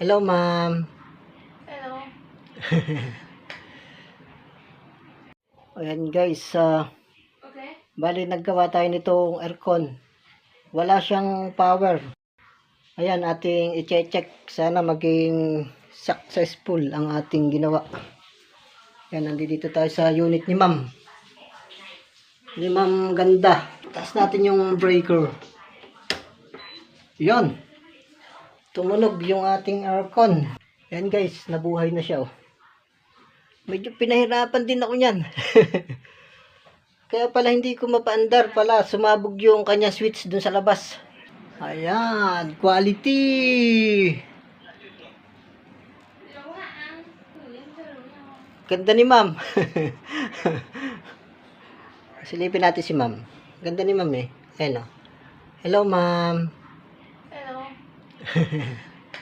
Hello, ma'am. Hello. Ayan guys, Okay. bali naggawa tayo nitong aircon. Wala siyang power. Ayan, ating i-check. Sana maging successful ang ating ginawa. Ayan, nandito tayo sa unit ni ma'am. Ni ma'am ganda. Taas natin yung breaker. Yun. Tumunog yung ating aircon. Ayan guys, nabuhay na siya. Oh. Medyo pinahirapan din ako niyan. Kaya pala hindi ko mapaandar pala. Sumabog yung kanya switch dun sa labas. Ayan, quality. Ganda ni ma'am. Silipin natin si ma'am. Ganda ni ma'am eh. Ayan o. Hello ma'am. Hello.